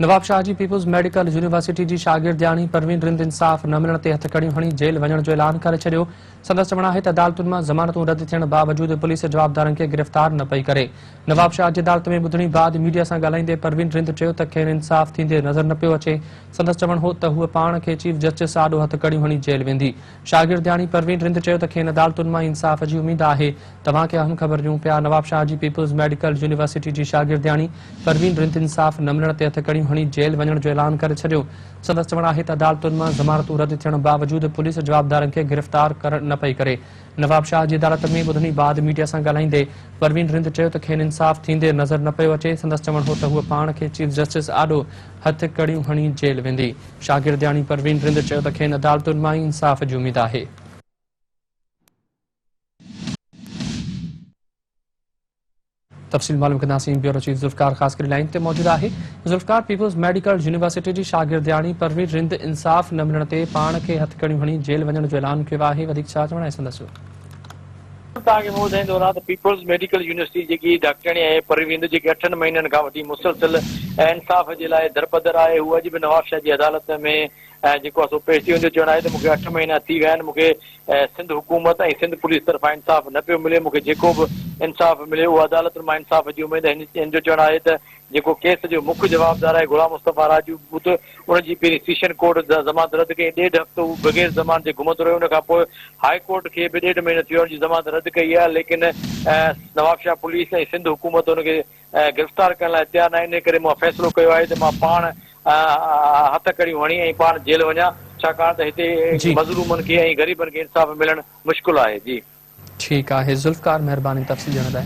Nawab Shah ji people's medical university जी शागिर्दियाणी परवीन रिंद इंसाफ़ न मिलण ते हथकड़ियूं हणी जेल वञण जो ऐलान करे छॾियो। संदसि चवणु आहे त अदालतुनि मां ज़मानतूं रद्द थियण बावजूदि पुलिस जवाबदारनि खे गिरफ़्तार न पई करे। नवाब शाह जी अदालत में ॿुधणी बाद मीडिया सां ॻाल्हाईंदे परवीन रिंद चयो त खेनि इंसाफ़ थींदे नज़र न पियो अचे। संदसि चवणु हो त हूअ पाण खे चीफ जस्टिस आॾो हथकड़ियूं हणी जेल वेंदी। शागिर्दियाणी परवीन रिंद चयो त खेनि अदालतुनि मां इंसाफ़ जी उमीद आहे। तव्हांखे अहम ख़बर ॾियूं पिया, Nawab Shah ji people's medical university जी शागिर्दियाणी परवीन रिंद इंसाफ़ न मिलण ते हथकड़ियूं हणी जेल वञण जो ऐलान करे छॾियो। संदसि चवणु आहे त अदालतुनि मां ज़मानतूं रद्द थियण बावजूदि पुलिस जवाबदारनि खे गिरफ़्तार न पई करे। नवाब शाह जी अदालत में ॿुधणी बाद मीडिया सां ॻाल्हाईंदे परवीन रिंद चयो त खेनि इंसाफ़ थींदे नज़र न पियो अचे। संदसि चवणु हो त हूअ पाण खे चीफ जस्टिस आॾो हथकड़ियूं हणी जेल वेंदी। शागिर्दियाणी परवीन रिंद चयो त खेनि अदालतुनि मां ई इंसाफ़ जी उमीद आहे। तफ़सील मालूम कंदासीं। ब्यूरो चीफ ज़ुल्फ़िकार ख़ासि करे लाइन ते मौजूदु आहे। ज़ुल्फ़िकार, पीपुल्स मेडिकल यूनिवर्सिटी जी शागिर्दियाणी परवीन रिंद इंसाफ़ न मिलण ते पाण खे हथकड़ियूं हणी जेल वञण जो ऐलान कयो आहे। वधीक छा चवणु आहे संदसि? तव्हांखे मूं ॿुधाईंदो रहां त पीपुल्स मेडिकल यूनिवर्सिटी जेकी डॉक्टरणी आहे परवीन, जेकी 8 महीननि खां वठी मुसलसिल इंसाफ़ जे लाइ दरबदर आहे, उहा अॼु बि नवाब शाह जी अदालत में जेको आहे सो पेश थी वञो। चवणु आहे त मूंखे 8 महीना थी विया आहिनि, मूंखे सिंध हुकूमत ऐं सिंध पुलिस तरफ़ां इंसाफ़ न पियो मिले। मूंखे जेको बि इंसाफ़ मिले उहो अदालत मां इंसाफ़ जी उमेद आहे। हिन जो चवणु आहे त जेको केस जो मुख्य जवाबदार आहे गुलाम मुस्तफ़ा राजू बुत, उनजी पहिरीं सेशन कोर्ट ज़मानत रद्द कई। 1.5 हफ़्तो बग़ैर ज़मानत जे घुमंदो रहियो। उन खां पोइ हाई कोर्ट खे बि 1.5 महीनो थी वियो हुनजी ज़मानत रद्द कई आहे। लेकिन नवाब शाह पुलिस ऐं सिंध हुकूमत हुनखे गिरफ़्तार करण लाइ तयारु न आहे। इन करे मां फ़ैसिलो कयो आहे त मां पाण हथकड़ियूं हणी ऐं पाण जेल वञा, छाकाणि त हिते जी, मज़लूमनि खे ऐं ग़रीबनि खे इंसाफ़ मिलणु मुश्किल आहे। जी ठीकु आहे ज़ुल्फ़िकार, महिरबानी तफ़सील ॾियण लाइ।